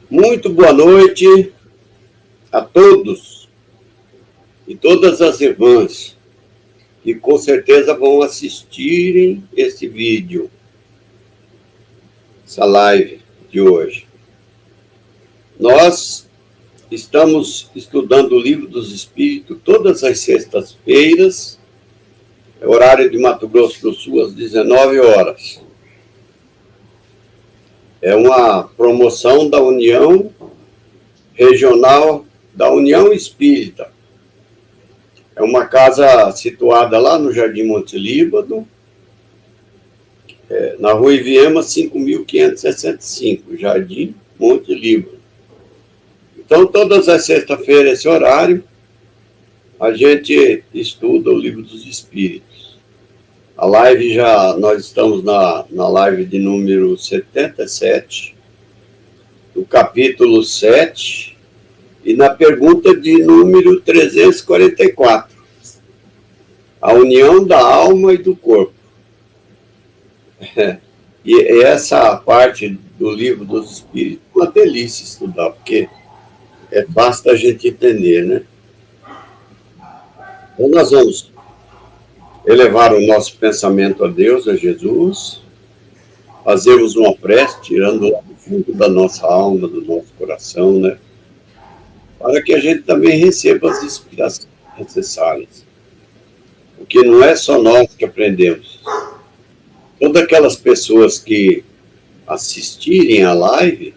Muito boa noite a todos e todas as irmãs que com certeza vão assistirem esse vídeo, essa live de hoje. Nós estamos estudando o Livro dos Espíritos todas as sextas-feiras, horário de Mato Grosso do Sul, às 19 horas. É uma promoção da União Regional da União Espírita. É uma casa situada lá no Jardim Monte Líbano, na Rua Iviema 5.565, Jardim Monte Líbano. Então, todas as sextas-feiras, esse horário, a gente estuda o Livro dos Espíritos. A live nós estamos na live de número 77, no capítulo 7, e na pergunta de número 344, a união da alma e do corpo. E essa parte do Livro dos Espíritos é uma delícia estudar, porque é fácil da gente entender, né? Então, nós vamos elevar o nosso pensamento a Deus, a Jesus, fazermos uma prece, tirando lá do fundo da nossa alma, do nosso coração, né? Para que a gente também receba as inspirações necessárias. Porque não é só nós que aprendemos. Todas aquelas pessoas que assistirem a live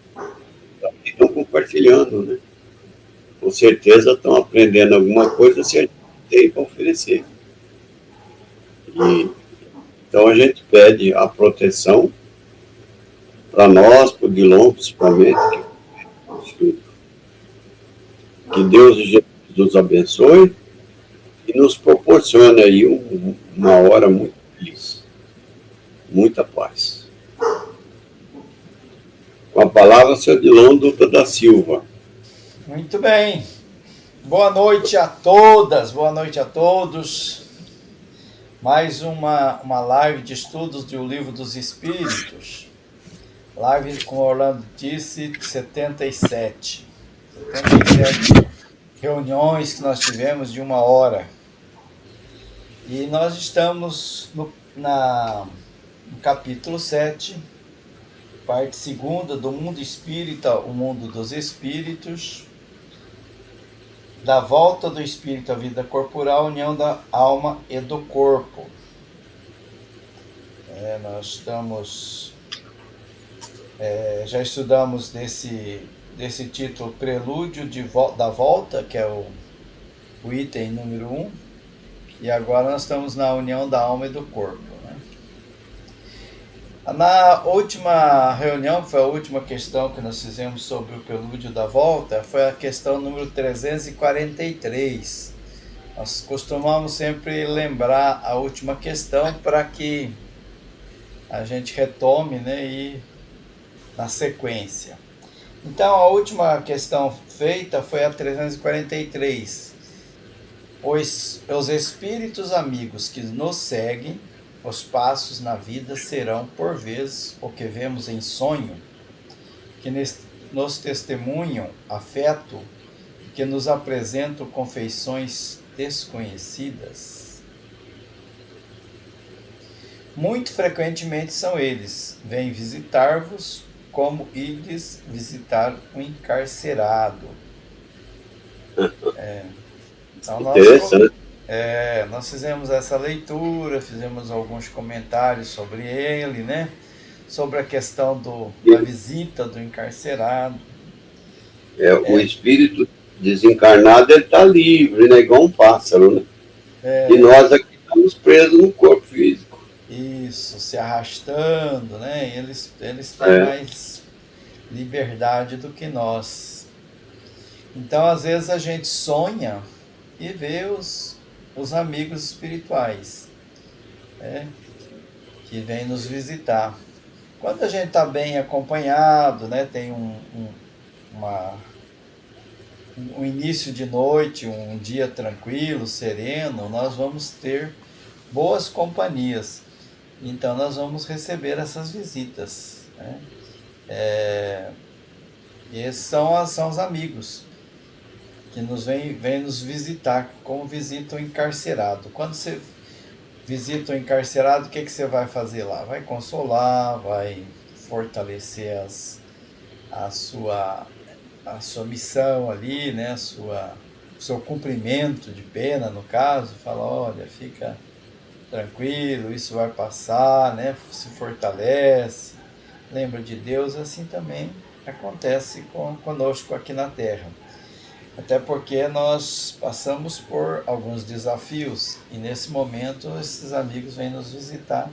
estão compartilhando, né? Com certeza estão aprendendo alguma coisa se a gente tem para oferecer. Então a gente pede a proteção para nós, para o Dilon, principalmente, que Deus e Jesus nos abençoe e nos proporcione aí uma hora muito feliz, muita paz. Com a palavra, seu Dilon Dutra da Silva. Muito bem. Boa noite a todas, boa noite a todos. Mais uma live de estudos do Livro dos Espíritos. Live, como Orlando disse, 77 reuniões que nós tivemos de 1 hora. E nós estamos no capítulo 7, parte 2 do Mundo Espírita, o Mundo dos Espíritos, da volta do espírito à vida corporal, união da alma e do corpo. Nós estamos... já estudamos desse título Prelúdio da Volta, que é o item número 1, e agora nós estamos na união da alma e do corpo. Na última reunião, que foi a última questão que nós fizemos sobre o prelúdio da volta, foi a questão número 343. Nós costumamos sempre lembrar a última questão para que a gente retome, né, e na sequência. Então, a última questão feita foi a 343. Os espíritos amigos que nos seguem, os passos na vida serão, por vezes, o que vemos em sonho, que nos testemunham afeto e que nos apresentam confeições desconhecidas. Muito frequentemente são eles, vêm visitar-vos como ides visitar um encarcerado. Então, nós fizemos essa leitura, fizemos alguns comentários sobre ele, né? Sobre a questão da visita do encarcerado. O espírito desencarnado, ele está livre, né? Igual um pássaro, né? E nós aqui estamos presos no corpo físico. Isso, se arrastando, né? Eles têm mais liberdade do que nós. Então, às vezes, a gente sonha e vê os amigos espirituais, que vêm nos visitar. Quando a gente está bem acompanhado, né, tem um início de noite, um dia tranquilo, sereno, nós vamos ter boas companhias. Então, nós vamos receber essas visitas, né? E esses são os amigos que vem nos visitar, como visita o encarcerado. Quando você visita o encarcerado, o que você vai fazer lá? Vai consolar, vai fortalecer a sua missão ali, né? O seu cumprimento de pena, no caso. Fala, olha, fica tranquilo, isso vai passar, né? Se fortalece, lembra de Deus. Assim também acontece conosco aqui na Terra. Até porque nós passamos por alguns desafios e nesse momento esses amigos vêm nos visitar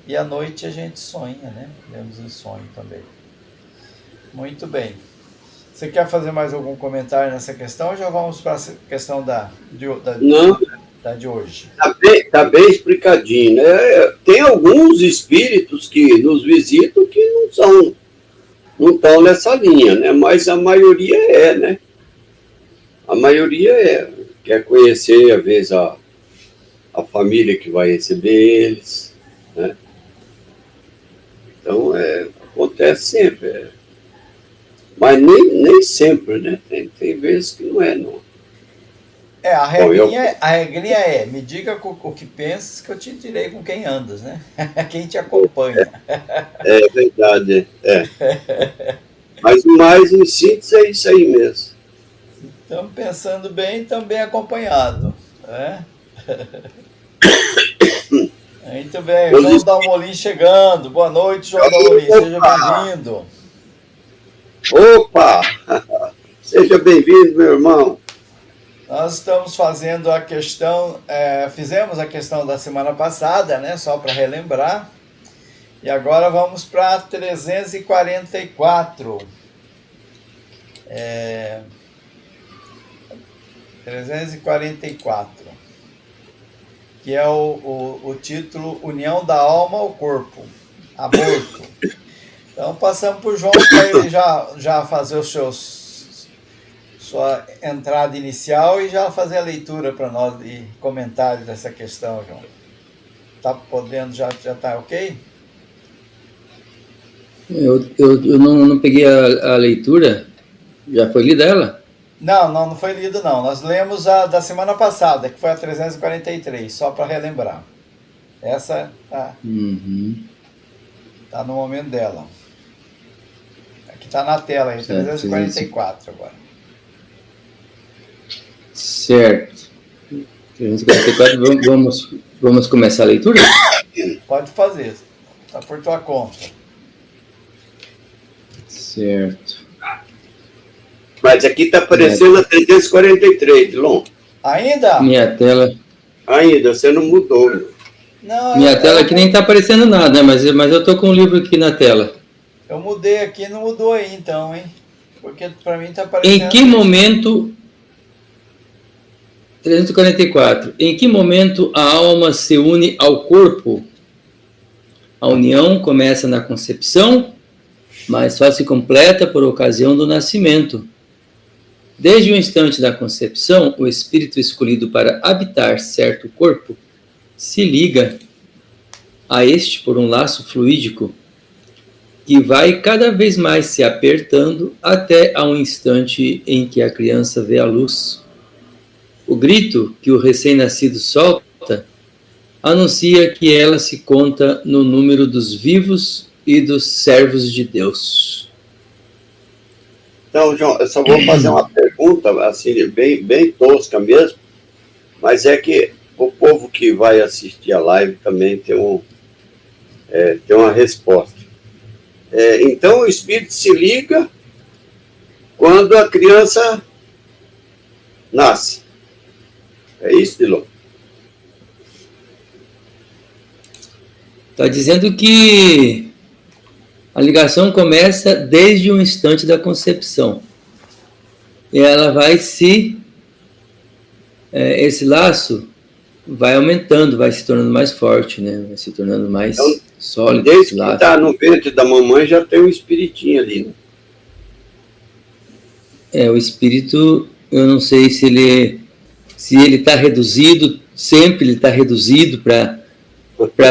e à noite a gente sonha, né? Vemos em sonho também. Muito bem. Você quer fazer mais algum comentário nessa questão ou já vamos para a questão de hoje? Tá bem explicadinho, né? Tem alguns espíritos que nos visitam que não estão nessa linha, né? Mas a maioria é, né? A maioria quer conhecer, às vezes, a família que vai receber eles, né? Então, acontece sempre. Mas nem sempre, né? Tem vezes que não é, não. A regrinha é, me diga o que pensas que eu te direi com quem andas, né? Quem te acompanha. É verdade, Mas o mais em síntese é isso aí mesmo. Estamos pensando bem, também acompanhado, né? Muito bem, João Dalmolin chegando. Boa noite, João Dalmolin, seja bem-vindo. Opa! Seja bem-vindo, meu irmão. Nós estamos fazendo a questão, fizemos a questão da semana passada, né? Só para relembrar. E agora vamos para 344. 344, que é o título União da Alma ao Corpo, Aborto. Então passamos por João para ele já fazer sua entrada inicial e já fazer a leitura para nós e comentário dessa questão, João. Tá podendo, já tá ok? Eu não peguei a leitura, já foi lida ela? Não foi lido não. Nós lemos a da semana passada, que foi a 343, só para relembrar. Essa tá no momento dela. Aqui tá na tela aí, 344 agora. Certo. 344, vamos começar a leitura? Pode fazer. Tá por tua conta. Certo. Mas aqui está aparecendo a 343, Dilon. Ainda? Minha tela... Ainda, você não mudou. Não, Minha tela aqui nem está aparecendo nada, mas eu estou com o livro aqui na tela. Eu mudei aqui, não mudou aí então, hein? Porque para mim está aparecendo... Em que momento... 344. Em que momento a alma se une ao corpo? A união começa na concepção, mas só se completa por ocasião do nascimento. Desde o instante da concepção, o espírito escolhido para habitar certo corpo se liga a este por um laço fluídico que vai cada vez mais se apertando até a um instante em que a criança vê a luz. O grito que o recém-nascido solta anuncia que ela se conta no número dos vivos e dos servos de Deus. Então, João, eu só vou fazer uma pergunta, assim, bem tosca mesmo, mas é que o povo que vai assistir a live também tem uma resposta. Então, o espírito se liga quando a criança nasce. É isso, Dilon? Está dizendo que a ligação começa desde o instante da concepção. E ela vai esse laço vai aumentando, vai se tornando mais forte, né? Vai se tornando mais sólido. Desde que está no ventre da mamãe já tem um espiritinho ali, né? O espírito, eu não sei se ele está reduzido, sempre ele está reduzido para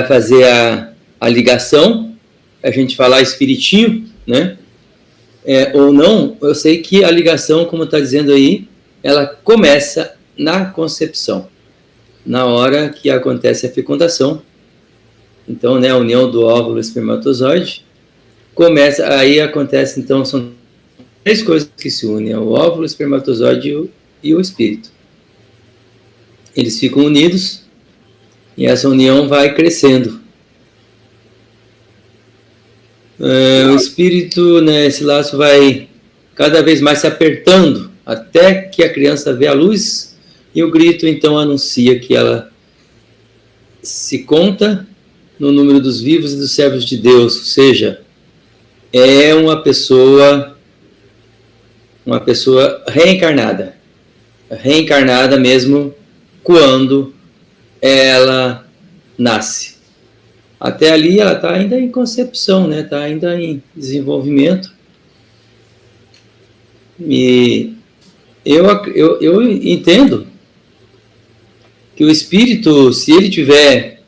fazer a ligação, a gente falar espiritinho, né? ou não, eu sei que a ligação, como está dizendo aí, ela começa na concepção, na hora que acontece a fecundação. Então, né, a união do óvulo e espermatozoide começa, aí acontece, então, são 3 coisas que se unem: o óvulo, o espermatozoide e o espírito. Eles ficam unidos e essa união vai crescendo. O espírito, né, esse laço vai cada vez mais se apertando até que a criança vê a luz, e o grito então anuncia que ela se conta no número dos vivos e dos servos de Deus, ou seja, é uma pessoa reencarnada mesmo quando ela nasce. Até ali ela está ainda em concepção, né? Está ainda em desenvolvimento. E eu entendo que o espírito, se ele tiver,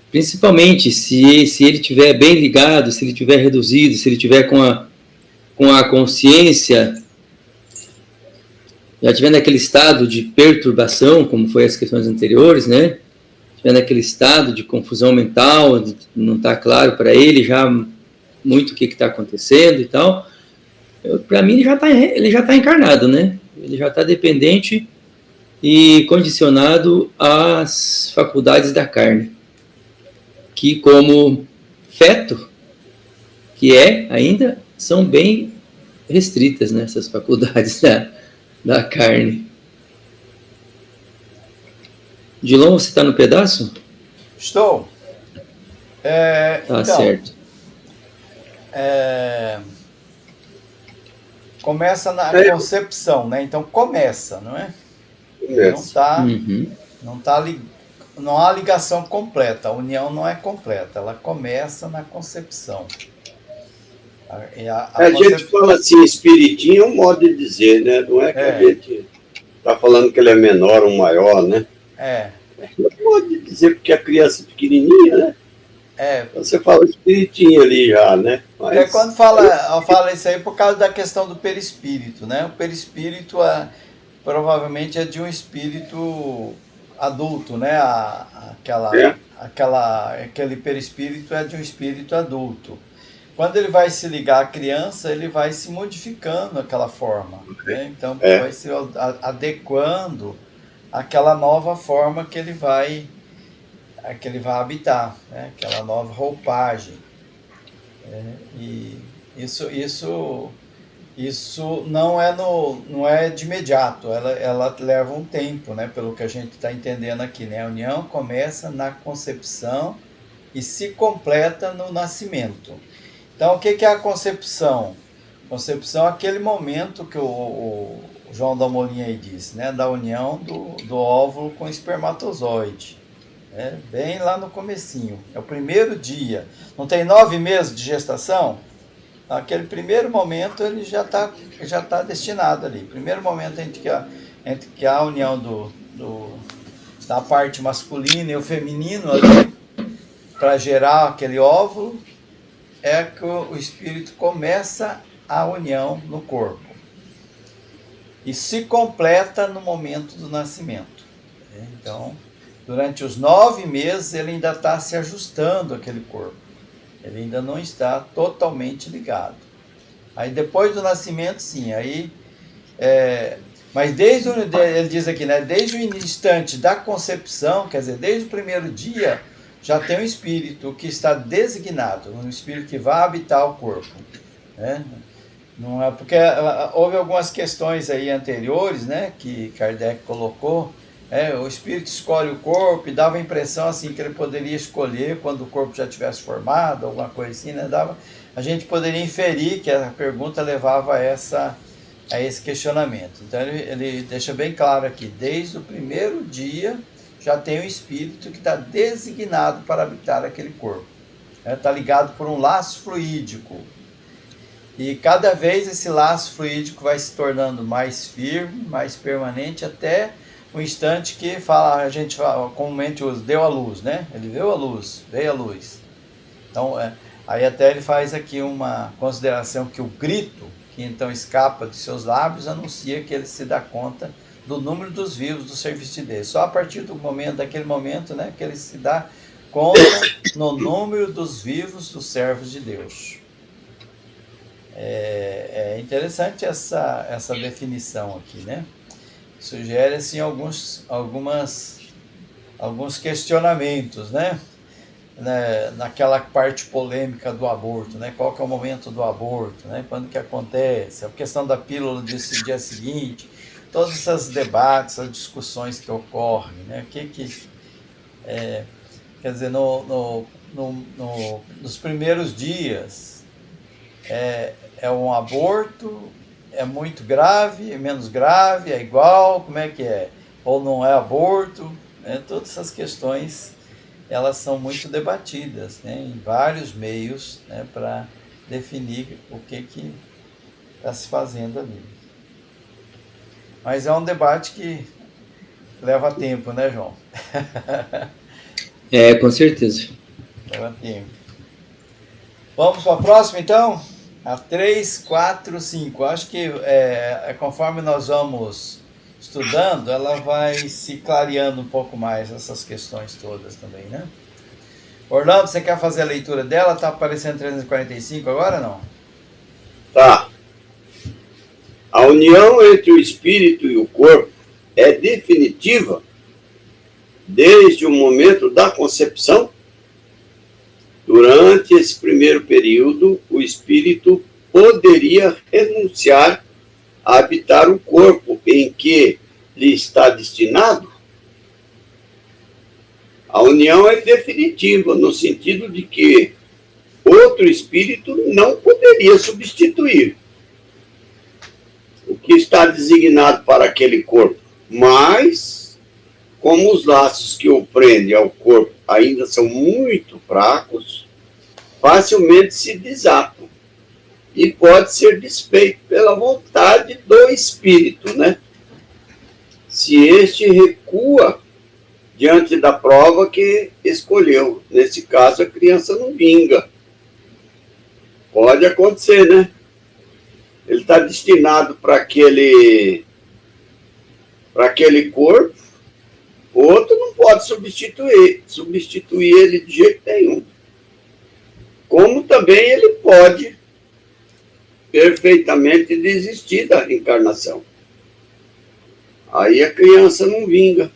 principalmente se ele tiver bem ligado, se ele tiver reduzido, se ele tiver com a consciência, já tiver naquele estado de perturbação, como foi as questões anteriores, né? Naquele estado de confusão mental, não está claro para ele já muito o que está acontecendo e tal, para mim ele já tá encarnado, né? Ele já está dependente e condicionado às faculdades da carne, que como feto, que ainda são bem restritas, né, essas faculdades da carne. Dilon, você está no pedaço? Estou. Tá então, certo. Começa na concepção, né? Então começa, não é? Não há ligação completa, a união não é completa, ela começa na concepção. A gente fala assim, espiritinho é um modo de dizer, né? Não é que a gente está falando que ele é menor ou maior, né? Pode dizer porque a criança é pequenininha, né? Você fala espiritinho ali já, né? Mas quando fala isso aí por causa da questão do perispírito, né? O perispírito provavelmente é de um espírito adulto, né? Aquele perispírito é de um espírito adulto. Quando ele vai se ligar à criança, ele vai se modificando aquela forma, né? Então vai se adequando àquela nova forma que ele vai habitar, né? Aquela nova roupagem. E isso não é de imediato, ela leva um tempo, né? Pelo que a gente está entendendo aqui, né? A união começa na concepção e se completa no nascimento. Então, o que é a concepção? Concepção é aquele momento que o João da Molinha aí disse, né? Da união do óvulo com o espermatozoide. Bem lá no comecinho. É o primeiro dia. Não tem 9 meses de gestação? Naquele primeiro momento ele já tá destinado ali. Primeiro momento entre que a união da parte masculina e o feminino ali, para gerar aquele óvulo, é que o espírito começa a união no corpo. E se completa no momento do nascimento. Então, durante os 9 meses ele ainda está se ajustando àquele corpo. Ele ainda não está totalmente ligado. Aí depois do nascimento, sim, mas ele diz aqui, né, desde o instante da concepção, quer dizer, desde o primeiro dia, já tem um espírito que está designado, um espírito que vai habitar o corpo, né? Não é porque houve algumas questões aí anteriores, né, que Kardec colocou. O espírito escolhe o corpo e dava a impressão assim que ele poderia escolher quando o corpo já tivesse formado, alguma coisa assim, né? A gente poderia inferir que a pergunta levava a esse questionamento. Então ele deixa bem claro aqui, desde o primeiro dia já tem um espírito que está designado para habitar aquele corpo. Está ligado por um laço fluídico. E cada vez esse laço fluídico vai se tornando mais firme, mais permanente, até o instante que a gente comumente usa, deu a luz, né? Ele veio a luz, veio a luz. Então, Aí até ele faz aqui uma consideração que o grito, que então escapa de seus lábios, anuncia que ele se dá conta do número dos vivos do serviço de Deus. Só a partir daquele momento, né, que ele se dá conta no número dos vivos dos servos de Deus. É interessante essa definição aqui, né? Sugere assim alguns questionamentos, né? Naquela parte polêmica do aborto, né? Qual que é o momento do aborto, né? Quando que acontece? A questão da pílula desse dia seguinte, todos esses debates, as discussões que ocorrem, né? Quer dizer, nos primeiros dias é um aborto, é muito grave, é menos grave, é igual, como é que é? Ou não é aborto, né? Todas essas questões elas são muito debatidas, né, em vários meios, né, para definir o que está se fazendo ali. Mas é um debate que leva tempo, né, João? Com certeza. Leva tempo. Vamos para a próxima, então? A 3, 4, 5. Acho que conforme nós vamos estudando, ela vai se clareando um pouco mais essas questões todas também, né? Orlando, você quer fazer a leitura dela? Está aparecendo 345 agora, não? Tá. A união entre o espírito e o corpo é definitiva desde o momento da concepção. Durante esse primeiro período, o espírito poderia renunciar a habitar o corpo em que lhe está destinado. A união é definitiva, no sentido de que outro espírito não poderia substituir o que está designado para aquele corpo. Mas, como os laços que o prendem ao corpo ainda são muito fracos, facilmente se desatam e pode ser desfeito pela vontade do espírito, né? Se este recua diante da prova que escolheu. Nesse caso, a criança não vinga. Pode acontecer, né? Ele está destinado para aquele corpo, o outro não pode substituir ele de jeito nenhum. Como também ele pode perfeitamente desistir da reencarnação. Aí a criança não vinga.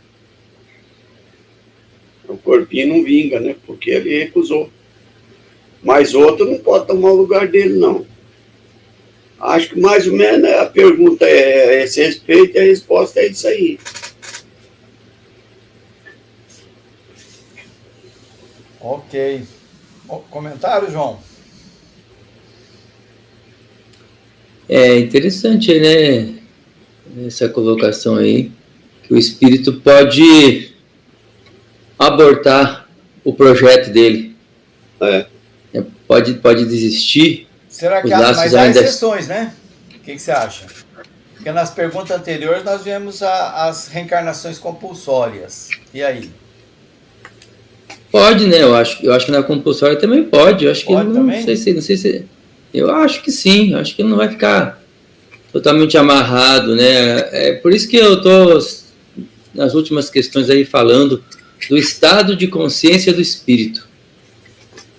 O corpinho não vinga, né? Porque ele recusou. Mas outro não pode tomar o lugar dele, não. Acho que mais ou menos a pergunta é a esse respeito e a resposta é isso aí. Ok. Comentário, João? É interessante, né? Essa colocação aí, que o espírito pode abortar o projeto dele. Pode desistir. Será que mas há exceções, né? O que você acha? Porque nas perguntas anteriores nós vimos as reencarnações compulsórias. E aí? Pode, né? Eu acho que na compulsória também pode. Eu acho que pode também? Não sei se. Eu acho que sim. Eu acho que ele não vai ficar totalmente amarrado, né? É por isso que eu estou nas últimas questões aí falando do estado de consciência do espírito.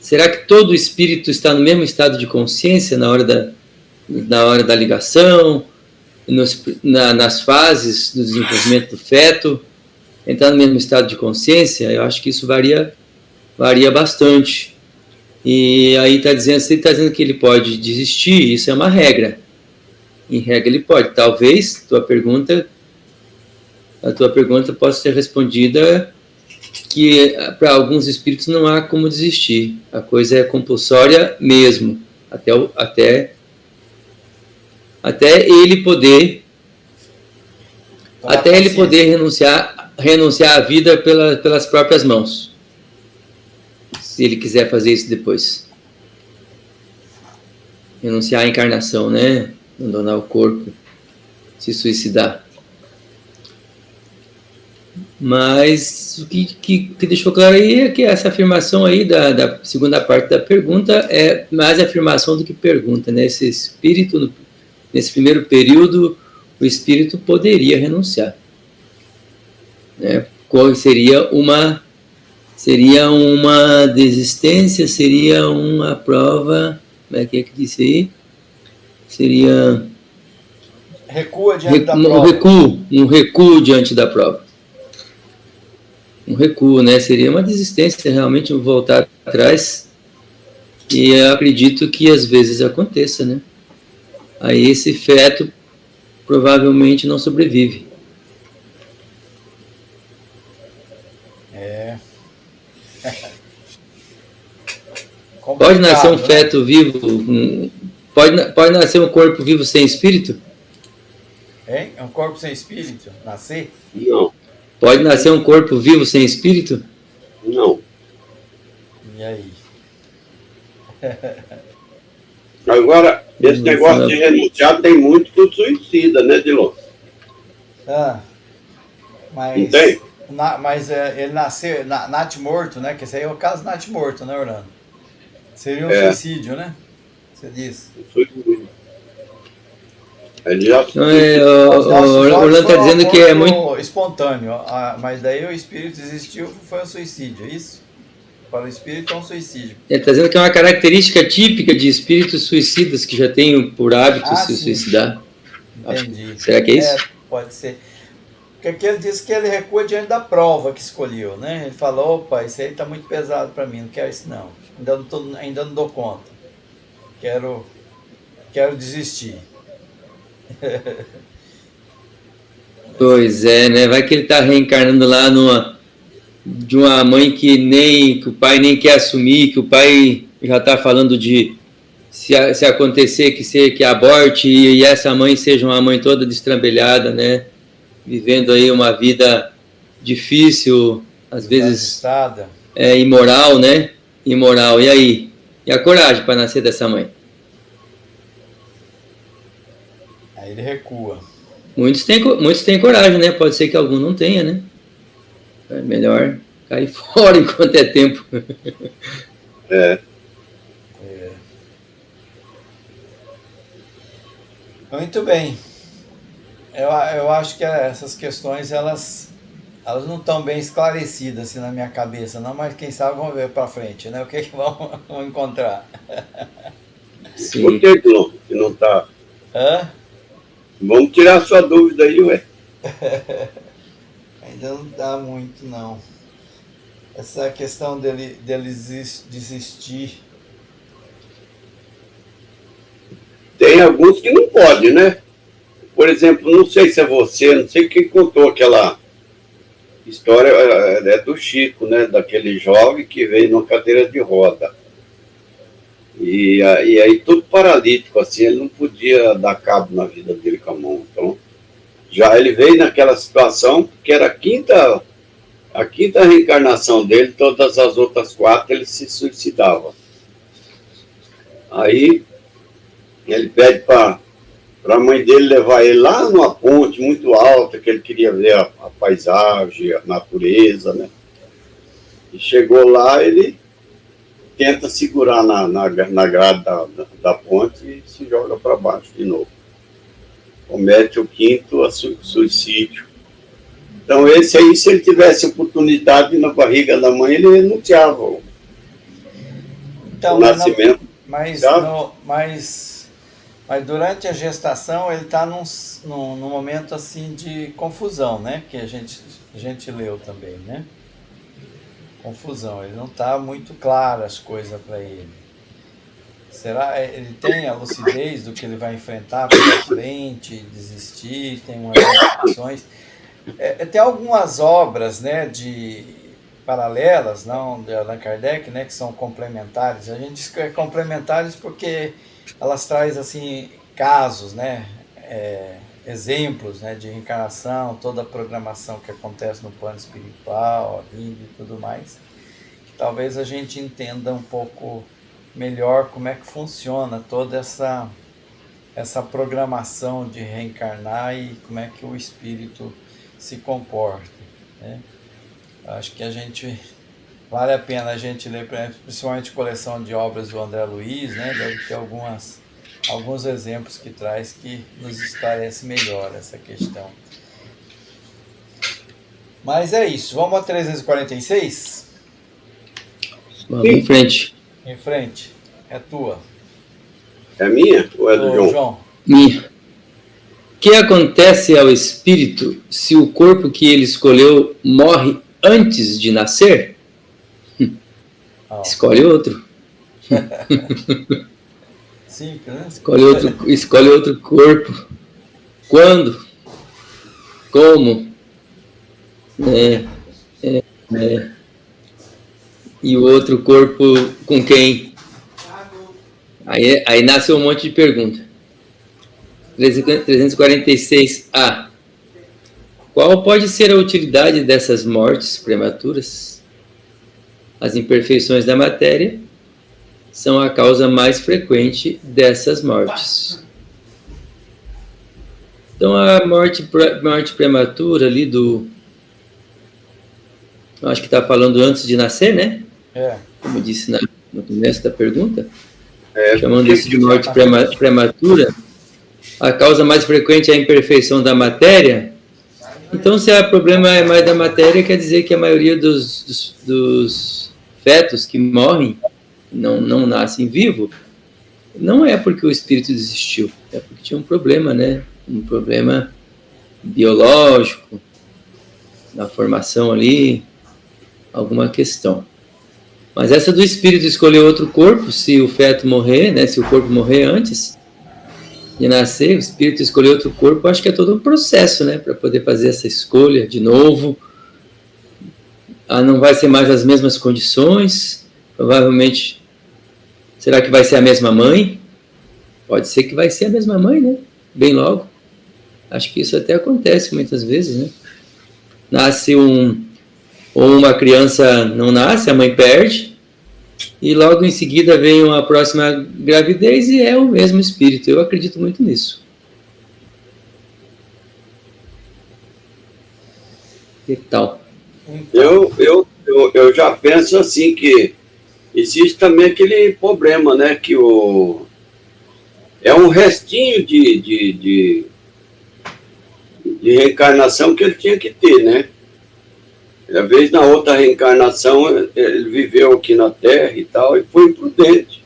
Será que todo espírito está no mesmo estado de consciência na hora da ligação, nas fases do desenvolvimento do feto? Entrar no mesmo estado de consciência? Eu acho que isso varia bastante. E aí se ele está dizendo que ele pode desistir, isso é uma regra. Em regra ele pode. Talvez a tua pergunta possa ser respondida que para alguns espíritos não há como desistir. A coisa é compulsória mesmo, até ele poder renunciar à vida pelas próprias mãos, se ele quiser fazer isso depois. Renunciar à encarnação, né? Abandonar o corpo, se suicidar. Mas o que deixou claro aí é que essa afirmação aí da segunda parte da pergunta é mais afirmação do que pergunta, né? Esse espírito, nesse primeiro período, o espírito poderia renunciar, né? Qual seria uma desistência, seria uma prova, como é que disse aí? Seria recua diante da prova. Um recuo diante da prova. Um recuo, né? Seria uma desistência, realmente voltar atrás. E eu acredito que às vezes aconteça, né? Aí esse feto provavelmente não sobrevive. Pode nascer um feto vivo, pode nascer um corpo vivo sem espírito? Hein? Um corpo sem espírito? Nascer? Não. Pode nascer um corpo vivo sem espírito? Não. E aí? Agora, esse negócio de renunciar tem muito do suicida, né, Dilon? Mas, mas ele nasceu, nat morto, né? Que esse aí é o caso nat morto, né, Orlando? Seria um suicídio, né? Você disse. Ele já... Orlando está dizendo que é muito espontâneo, mas daí o espírito existiu, foi um suicídio, é isso? Para o espírito é um suicídio. Ele está dizendo que é uma característica típica de espíritos suicidas que já têm por hábito se suicidar. Entendi. Será que é isso? Pode ser. Porque aqui ele disse que ele recua diante da prova que escolheu, né? Ele falou, opa, isso aí está muito pesado para mim, não quero isso não. Ainda não dou conta. Quero desistir. Pois é, né? Vai que ele está reencarnando lá de uma mãe que o pai nem quer assumir, que o pai já está falando de se acontecer que aborte e essa mãe seja uma mãe toda destrambelhada, né? Vivendo aí uma vida difícil, às vezes imoral, né? Imoral. E aí? E a coragem para nascer dessa mãe? Aí ele recua. Muitos têm coragem, né? Pode ser que algum não tenha, né? É melhor cair fora enquanto é tempo. Muito bem. Eu acho que essas questões, elas não estão bem esclarecidas assim na minha cabeça, não, mas quem sabe vamos ver para frente, né? O que vamos encontrar. Sim. Por que não está? Vamos tirar a sua dúvida aí, ué. Ainda não dá muito, não. Essa questão dele desistir. Tem alguns que não podem, né? Por exemplo, não sei se é você, não sei quem contou aquela história, é do Chico, né? Daquele jovem que veio numa cadeira de roda. E aí tudo paralítico, assim, ele não podia dar cabo na vida dele com a mão. Então, já ele veio naquela situação, que era a quinta reencarnação dele, todas as outras 4 ele se suicidava. Aí ele pede para a mãe dele levar ele lá numa ponte muito alta, que ele queria ver a paisagem, a natureza, né? E chegou lá, ele tenta segurar na grade da ponte e se joga para baixo de novo. Comete o 5º suicídio. Então, esse aí, se ele tivesse oportunidade na barriga da mãe, ele renunciava o nascimento. Mas durante a gestação, ele está num momento assim de confusão, né? Que a gente leu também, né? Confusão, ele não está muito claro as coisas para ele. Será ele tem a lucidez do que ele vai enfrentar pela frente, desistir, tem umas instruções? Tem algumas obras, né, paralelas, não, de Allan Kardec, né, que são complementares. A gente diz que é complementares porque elas trazem assim casos, né, exemplos, né, de reencarnação, toda a programação que acontece no plano espiritual, a vida e tudo mais, que talvez a gente entenda um pouco melhor como é que funciona toda essa programação de reencarnar e como é que o espírito se comporta. né? Acho que vale a pena a gente ler, principalmente a coleção de obras do André Luiz, né? Deve ter alguns exemplos que traz que nos esclarece melhor essa questão. Mas é isso. Vamos a 346? Vamos em frente. Em frente. É tua. É minha ou é do João? João. Minha. O que acontece ao espírito se o corpo que ele escolheu morre antes de nascer? Escolhe outro. Simples, né? Escolhe outro corpo. Quando? Como? E o outro corpo com quem? Aí nasce um monte de pergunta. 346A. Qual pode ser a utilidade dessas mortes prematuras? As imperfeições da matéria são a causa mais frequente dessas mortes. Então, a morte prematura ali acho que está falando antes de nascer, né? Como eu disse no começo da pergunta. Chamando isso de morte prematura. A causa mais frequente é a imperfeição da matéria. Então, se o problema é mais da matéria, quer dizer que a maioria dos fetos que morrem, não nascem vivos, não é porque o espírito desistiu, é porque tinha um problema, né? Um problema biológico, na formação ali, alguma questão. Mas essa do espírito escolher outro corpo, se o feto morrer, né? Se o corpo morrer antes de nascer, o espírito escolher outro corpo, acho que é todo um processo, né? Para poder fazer essa escolha de novo. Não vai ser mais as mesmas condições, provavelmente. Será que vai ser a mesma mãe? Pode ser que vai ser a mesma mãe, né? Bem logo. Acho que isso até acontece muitas vezes, né? Nasce ou uma criança não nasce, a mãe perde, e logo em seguida vem uma próxima gravidez e é o mesmo espírito. Eu acredito muito nisso. Que tal? Eu já penso assim que existe também aquele problema, né? Que é um restinho de reencarnação que ele tinha que ter, né? Às vezes, na outra reencarnação, ele viveu aqui na Terra e tal, e foi imprudente.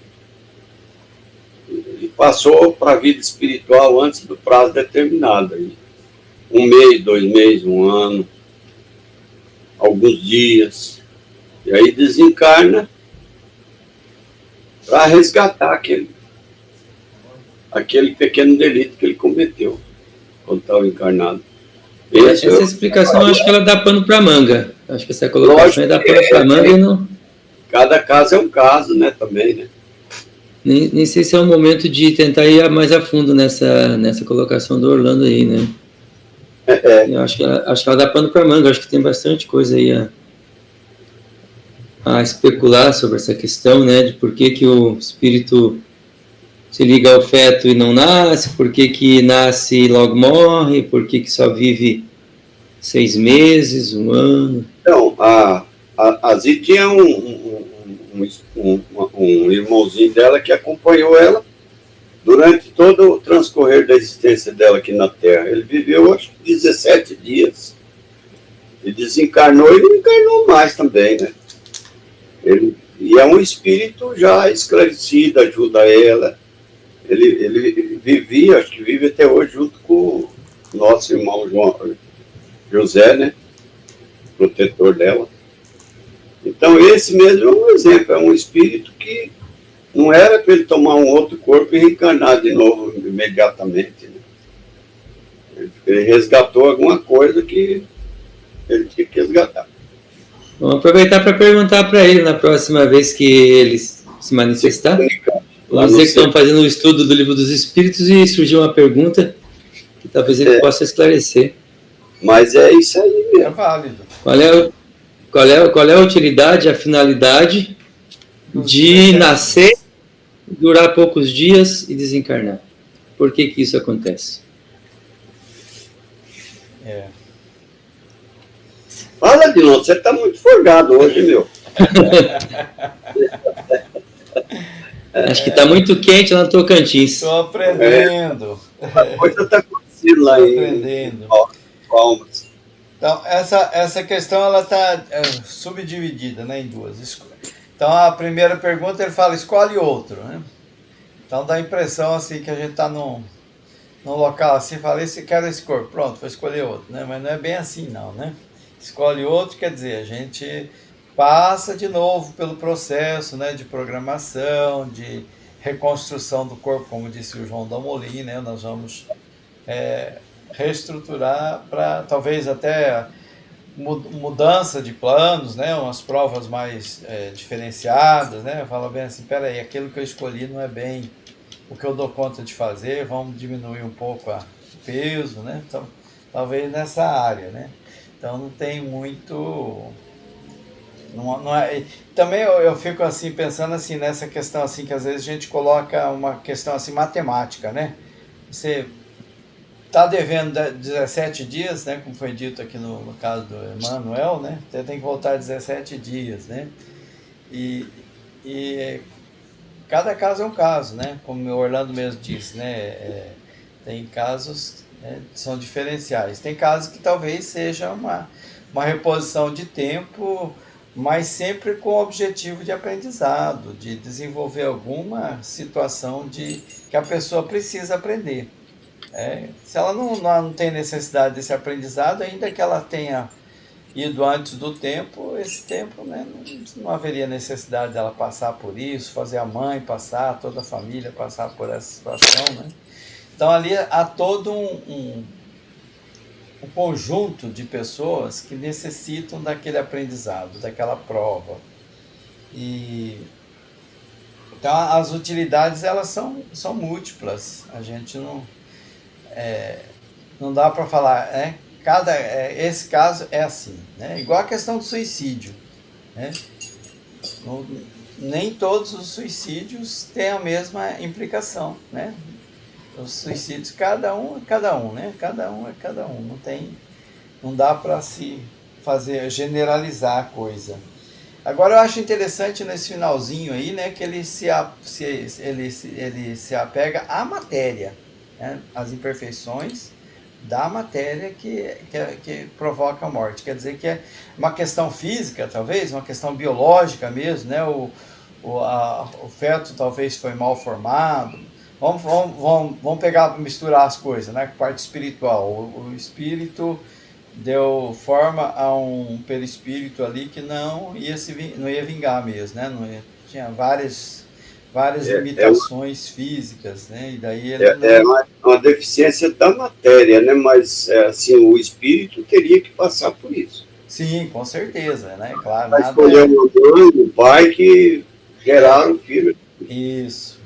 Ele passou para a vida espiritual antes do prazo determinado. 1 mês, 2 meses, 1 ano, alguns dias. E aí desencarna para resgatar aquele pequeno delito que ele cometeu quando estava encarnado. Essa explicação, eu acho que ela dá pano para manga. Acho que essa colocação é dar pano para manga e não... Cada caso é um caso, né, também, né? Nem sei se é o momento de tentar ir mais a fundo nessa colocação do Orlando aí, né? Eu acho que ela dá pano para manga. Acho que tem bastante coisa aí a especular sobre essa questão, né? De por que o espírito se liga ao feto e não nasce, por que nasce e logo morre, por que só vive 6 meses, 1 ano. Então, a Zi tinha um irmãozinho dela que acompanhou ela durante todo o transcorrer da existência dela aqui na Terra. Ele viveu, acho que 17 dias. E desencarnou e não encarnou mais também, né? E é um espírito já esclarecido, ajuda ela. Ele vivia, acho que vive até hoje, junto com o nosso irmão José, né? Protetor dela. Então, esse mesmo é um exemplo, é um espírito que não era para ele tomar um outro corpo e reencarnar de novo imediatamente. Né? Ele resgatou alguma coisa que ele tinha que resgatar. Vamos aproveitar para perguntar para ele na próxima vez que ele se manifestar. Vamos dizer que estão fazendo o estudo do Livro dos Espíritos e surgiu uma pergunta que talvez ele possa esclarecer. Mas é isso aí mesmo. É válido. Qual é a utilidade, a finalidade de nascer, durar poucos dias e desencarnar? Por que isso acontece? Fala, Dilon, você está muito folgado hoje, meu. Acho que está muito quente lá no Tocantins. Estou aprendendo. A coisa está acontecendo lá em Aprendendo. Palmas. Então, essa questão ela está subdividida, né, em duas. Então, a primeira pergunta ele fala, escolhe outro, né? Então, dá a impressão assim que a gente está num local assim, fala, quero esse corpo, pronto, vou escolher outro, né? Mas não é bem assim, não, né? Escolhe outro, quer dizer, a gente passa de novo pelo processo, né, de programação, de reconstrução do corpo, como disse o João Dalmolin, né? Nós vamos reestruturar para talvez até mudança de planos, né? Umas provas mais diferenciadas, né? Fala bem assim, peraí, aquilo que eu escolhi não é bem o que eu dou conta de fazer, vamos diminuir um pouco o peso, né? Então, talvez nessa área, né? Então não tem muito... Não é, também eu fico assim pensando assim nessa questão assim que às vezes a gente coloca uma questão assim matemática, né? Você está devendo 17 dias, né? Como foi dito aqui no caso do Emmanuel, né? Você tem que voltar 17 dias, né? E cada caso é um caso, né? Como o Orlando mesmo disse, né? Tem casos, né, que são diferenciais. Tem casos que talvez seja uma reposição de tempo, mas sempre com o objetivo de aprendizado, de desenvolver alguma situação que a pessoa precisa aprender. Se ela não tem necessidade desse aprendizado, ainda que ela tenha ido antes do tempo, esse tempo, né, não haveria necessidade dela passar por isso, fazer a mãe passar, toda a família passar por essa situação, né? Então ali há todo um conjunto de pessoas que necessitam daquele aprendizado, daquela prova. Então as utilidades elas são múltiplas. A gente não dá para falar, né? Esse caso é assim, né? Igual a questão do suicídio, né? Nem todos os suicídios têm a mesma implicação, né? Os suicídios, cada um, né? Cada um é cada um. Não dá para se generalizar a coisa. Agora eu acho interessante nesse finalzinho aí, né? Que ele se apega à matéria, né? As imperfeições da matéria que provoca a morte. Quer dizer que é uma questão física, talvez, uma questão biológica mesmo, né? O feto talvez foi mal formado. Vamos misturar as coisas, né? Com a parte espiritual. O espírito deu forma a um perispírito ali que não ia vingar mesmo, né? Tinha várias limitações físicas, né? E daí ele uma deficiência da matéria, né? Mas assim, o espírito teria que passar por isso. Sim, com certeza, né? Claro. Mas escolheu uma mãe, um pai que geraram o filho. Isso.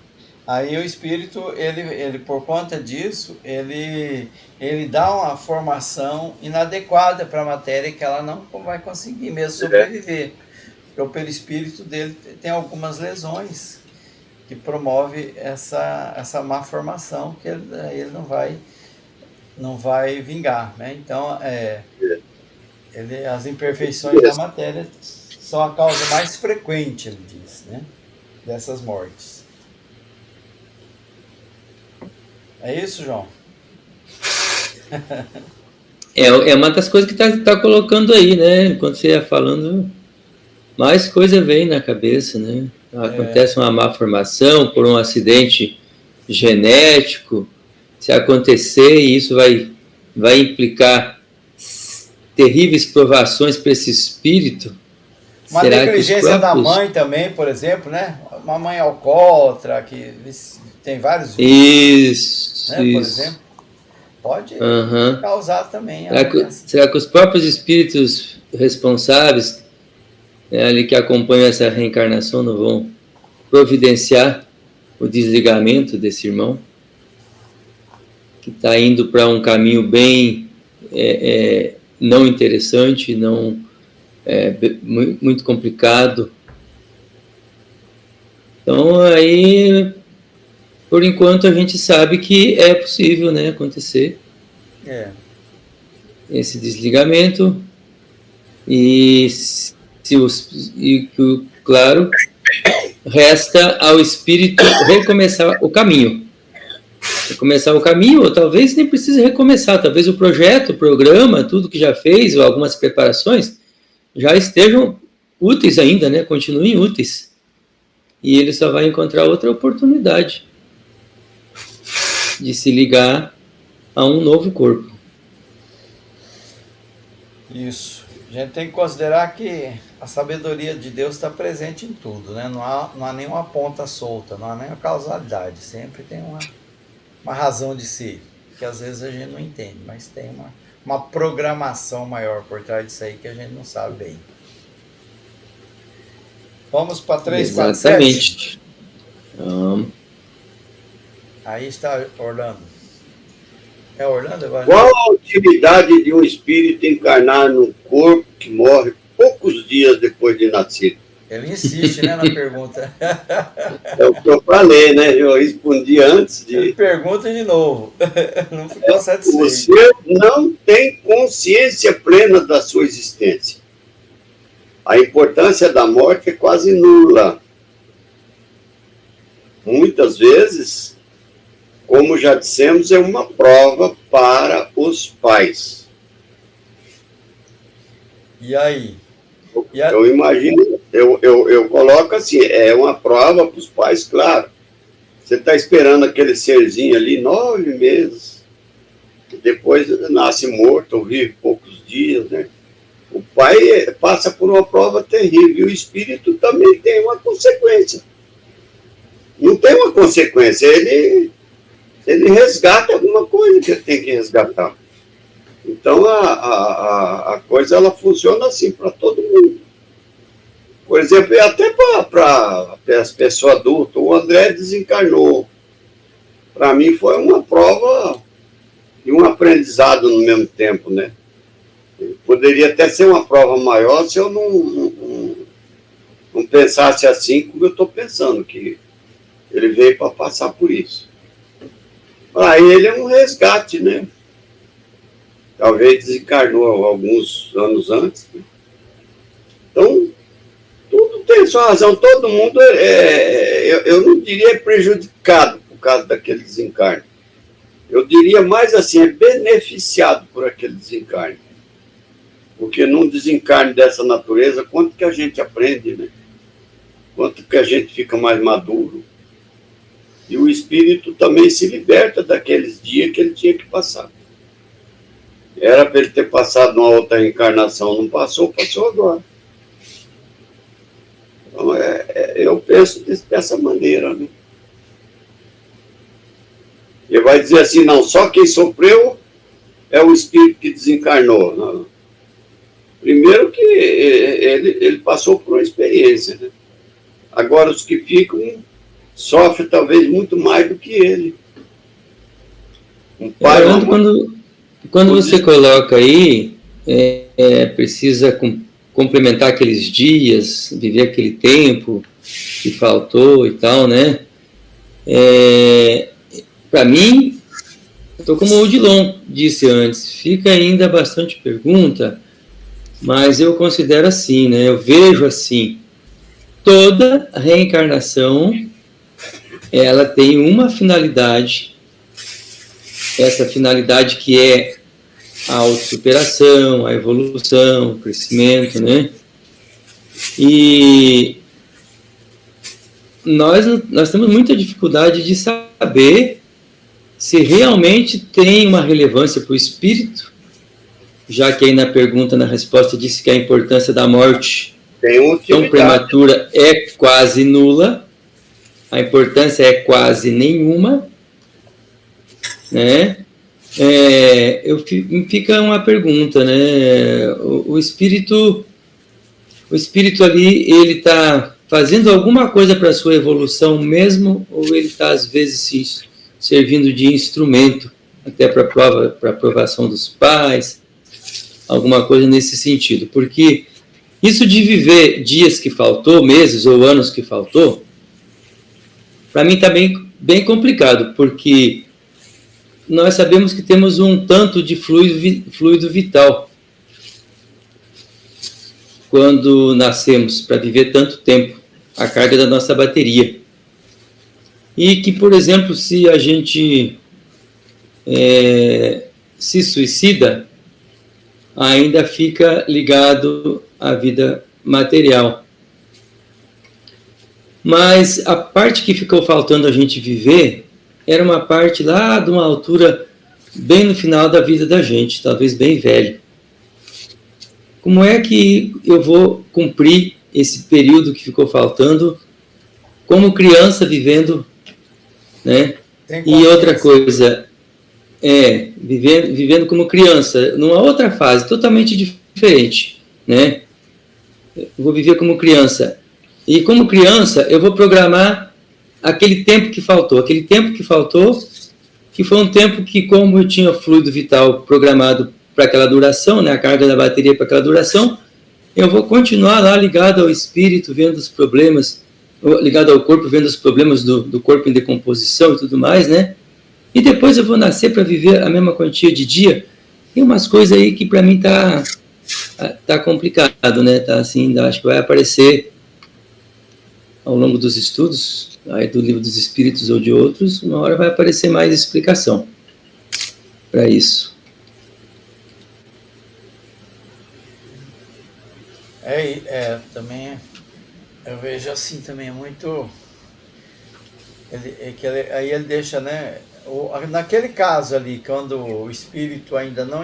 Aí o espírito, ele por conta disso, ele dá uma formação inadequada para a matéria que ela não vai conseguir mesmo sobreviver. Porque o perispírito dele tem algumas lesões que promove essa má formação que ele não vai vingar, né? Então, as imperfeições da matéria são a causa mais frequente, ele diz, né? Dessas mortes. É isso, João? É uma das coisas que tá colocando aí, né? Enquanto você ia falando, mais coisa vem na cabeça, né? Acontece uma má formação por um acidente genético. Se acontecer, isso vai implicar terríveis provações para esse espírito. Uma negligência da mãe também, por exemplo, né? Uma mãe alcoólatra, que tem vários vícios, né? Por exemplo, pode causar também. Será que os próprios espíritos responsáveis, né, ali que acompanham essa reencarnação, não vão providenciar o desligamento desse irmão que está indo para um caminho bem não interessante, não muito complicado? Então aí, por enquanto, a gente sabe que é possível, né, acontecer esse desligamento, Claro, resta ao espírito recomeçar o caminho. Recomeçar o caminho, ou talvez nem precise recomeçar, talvez o projeto, o programa, tudo que já fez, ou algumas preparações, já estejam úteis ainda, né? Continuem úteis. E ele só vai encontrar outra oportunidade de se ligar a um novo corpo. Isso. A gente tem que considerar que a sabedoria de Deus está presente em tudo, né? Não há nenhuma ponta solta, não há nenhuma causalidade. Sempre tem uma razão de ser, que às vezes a gente não entende, mas tem uma programação maior por trás disso aí que a gente não sabe bem. Vamos para 347? Exatamente. Aí está Orlando. É Orlando? Qual a utilidade de um espírito encarnar num corpo que morre poucos dias depois de nascido? Ele insiste, né, na pergunta. É o que eu falei, né? Eu respondi antes de... Ele pergunta de novo. Não ficou satisfeito. Você não tem consciência plena da sua existência. A importância da morte é quase nula. Muitas vezes, como já dissemos, é uma prova para os pais. E aí? Eu imagino, eu coloco assim, é uma prova para os pais, claro. Você está esperando aquele serzinho ali 9 meses, e depois nasce morto ou vive poucos dias, né? O pai passa por uma prova terrível, e o espírito também tem uma consequência. Não tem uma consequência, ele resgata alguma coisa que ele tem que resgatar. Então, a coisa ela funciona assim para todo mundo. Por exemplo, até para as pessoas adultas. O André desencarnou. Para mim foi uma prova e um aprendizado no mesmo tempo, né? Poderia até ser uma prova maior se eu não pensasse assim como eu estou pensando, que ele veio para passar por isso. Para ele é um resgate, né? Talvez desencarnou alguns anos antes. Né? Então, tudo tem sua razão. Todo mundo, eu não diria prejudicado por causa daquele desencarne. Eu diria mais assim, é beneficiado por aquele desencarne. Porque num desencarne dessa natureza, quanto que a gente aprende, né? Quanto que a gente fica mais maduro. E o espírito também se liberta daqueles dias que ele tinha que passar. Era para ele ter passado numa outra reencarnação, não passou, passou agora. Então, eu penso dessa maneira, né? Ele vai dizer assim, não, só quem sofreu é o espírito que desencarnou. Não. Primeiro que ele passou por uma experiência, né? Agora, os que ficam sofrem talvez muito mais do que ele. Um pai, quando você coloca aí, precisa complementar aqueles dias, viver aquele tempo que faltou e tal, né? Para mim, estou como o Odilon disse antes, fica ainda bastante pergunta, mas eu considero assim, né? Eu vejo assim, toda reencarnação, ela tem uma finalidade, essa finalidade que é a autossuperação, a evolução, o crescimento, né? E nós temos muita dificuldade de saber se realmente tem uma relevância para o espírito, já que aí na pergunta, na resposta, disse que a importância da morte tão prematura é quase nula, a importância é quase nenhuma, né? Fica uma pergunta, né? O espírito ali, ele está fazendo alguma coisa para a sua evolução mesmo, ou ele está às vezes servindo de instrumento até para a aprovação dos pais, alguma coisa nesse sentido? Porque isso de viver dias que faltou, meses ou anos que faltou, para mim está bem complicado, porque nós sabemos que temos um tanto de fluido vital. quando nascemos, para viver tanto tempo, a carga da nossa bateria. E que, por exemplo, se a gente se suicida, ainda fica ligado à vida material. Mas a parte que ficou faltando a gente viver era uma parte lá de uma altura bem no final da vida da gente, talvez bem velho. Como é que eu vou cumprir esse período que ficou faltando como criança vivendo, né? E outra coisa, vivendo como criança, numa outra fase, totalmente diferente, né? Eu vou viver como criança. E como criança, eu vou programar aquele tempo que faltou. Aquele tempo que faltou, que foi um tempo que, como eu tinha fluido vital programado para aquela duração, né, a carga da bateria para aquela duração, eu vou continuar lá ligado ao espírito, vendo os problemas, ligado ao corpo, vendo os problemas do corpo em decomposição e tudo mais, né? E depois eu vou nascer para viver a mesma quantia de dia. Tem umas coisas aí que para mim tá complicado, né? Tá assim, acho que vai aparecer ao longo dos estudos, aí do Livro dos Espíritos ou de outros, uma hora vai aparecer mais explicação para isso. Também eu vejo assim também muito. Aí ele deixa, né? Naquele caso ali, quando o espírito ainda não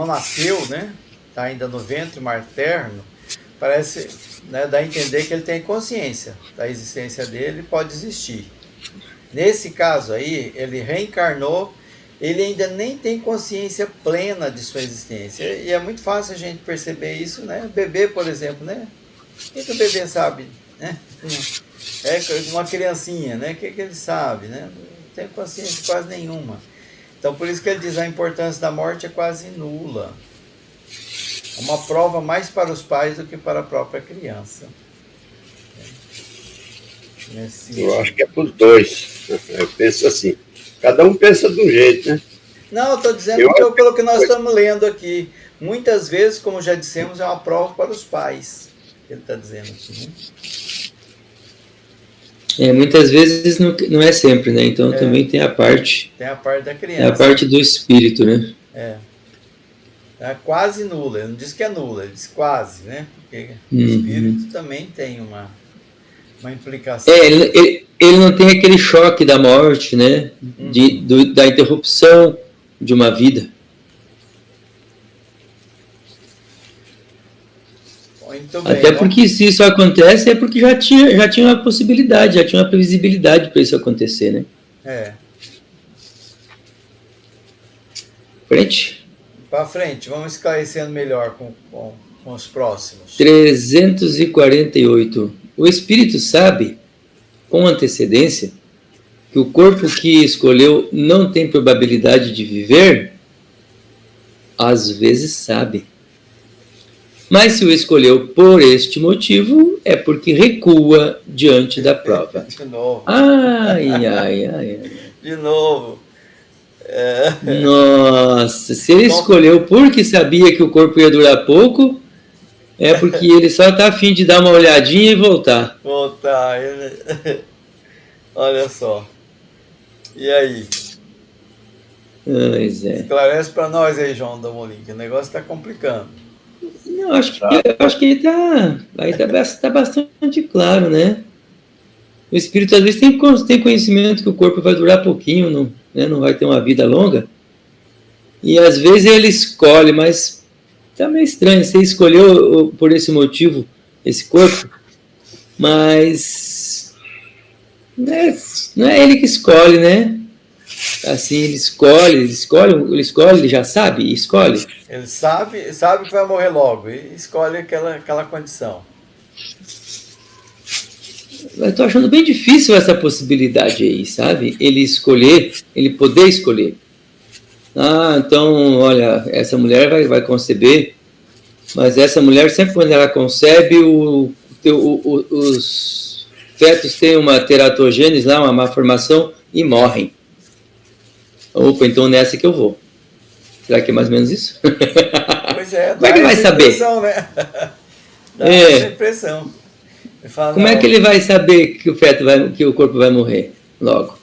nasceu, né? Está ainda no ventre materno, parece, né, dá a entender que ele tem consciência da existência dele, pode existir. Nesse caso aí, ele reencarnou, ele ainda nem tem consciência plena de sua existência. E é muito fácil a gente perceber isso, né? Bebê, por exemplo, né? O que o bebê sabe, né? Uma criancinha, né? O que ele sabe, né? Não tem consciência quase nenhuma. Então, por isso que ele diz a importância da morte é quase nula. É uma prova mais para os pais do que para a própria criança. Eu acho que é para os dois. Eu penso assim. Cada um pensa de um jeito, né? Não, eu estou dizendo pelo que nós estamos lendo aqui. Muitas vezes, como já dissemos, é uma prova para os pais. Ele está dizendo aqui, né? Muitas vezes não é sempre, né? Então também tem a parte... Tem a parte da criança. É a parte do espírito, né? É quase nula. Ele não diz que é nula, ele diz quase, né? Porque o espírito também tem uma implicação. Ele não tem aquele choque da morte, né? Da interrupção de uma vida. Muito bem, até porque se isso acontece é porque já tinha uma possibilidade, já tinha uma previsibilidade para isso acontecer, né? Frente. Para frente, vamos esclarecendo melhor com os próximos. 348. O espírito sabe, com antecedência, que o corpo que escolheu não tem probabilidade de viver? Às vezes sabe. Mas se o escolheu por este motivo, é porque recua diante da prova. De novo. Ai. De novo. Nossa, se ele escolheu porque sabia que o corpo ia durar pouco, é porque ele só está a fim de dar uma olhadinha e voltar. Olha só. E aí? Pois é. Esclarece para nós aí, João Damolim, que o negócio está complicando. Não, acho que ele está bastante claro, né? O espírito às vezes tem conhecimento que o corpo vai durar pouquinho, não vai ter uma vida longa. E às vezes ele escolhe, mas está meio estranho. Você escolheu por esse motivo esse corpo, mas não é ele que escolhe, né? Assim, ele escolhe, ele já sabe, escolhe. Ele sabe que vai morrer logo e escolhe aquela condição. Eu estou achando bem difícil essa possibilidade aí, sabe? Ele poder escolher. Então, olha, essa mulher vai conceber, mas essa mulher, sempre quando ela concebe, os fetos têm uma teratogênese lá, uma má formação, e morrem. Opa, então nessa que eu vou. Será que é mais ou menos isso? Pois é, Como é que ele vai saber? Né? Dá essa impressão. Fala, como é que ele vai saber que que o corpo vai morrer logo?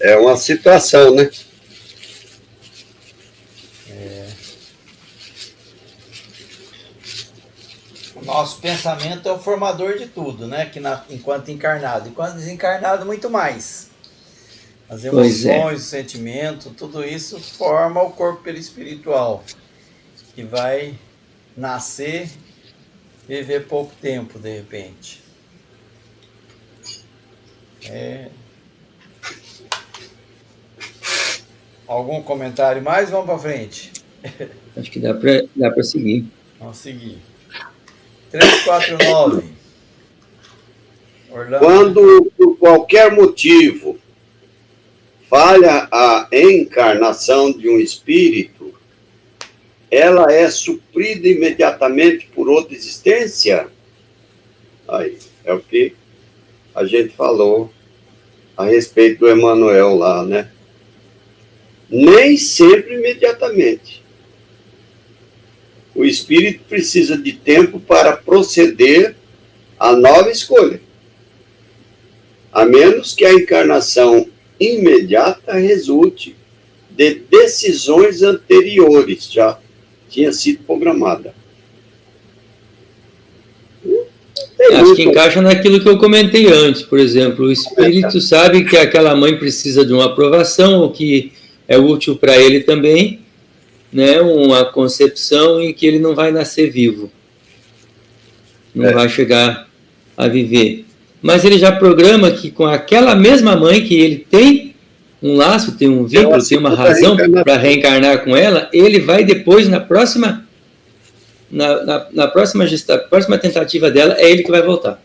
É uma situação, né? O nosso pensamento é o formador de tudo, né? Enquanto encarnado. Enquanto desencarnado, muito mais. As emoções, o sentimento, tudo isso forma o corpo perispiritual, que vai nascer e viver pouco tempo, de repente. Algum comentário mais? Vamos para frente. Acho que dá para seguir. Vamos seguir. 349. Orlando. Quando, por qualquer motivo, falha a encarnação de um espírito, ela é suprida imediatamente por outra existência? Aí, é o que a gente falou a respeito do Emmanuel lá, né? Nem sempre imediatamente. O espírito precisa de tempo para proceder à nova escolha, a menos que a encarnação imediata resulte de decisões anteriores, já tinha sido programada. Acho que encaixa naquilo que eu comentei antes, por exemplo, o espírito sabe que aquela mãe precisa de uma aprovação, o que é útil para ele também, né, uma concepção em que ele não vai nascer vivo, não vai chegar a viver. Mas ele já programa que com aquela mesma mãe que ele tem um laço, tem um vínculo, tem uma razão para reencarnar com ela, ele vai depois, na próxima próxima tentativa dela, é ele que vai voltar.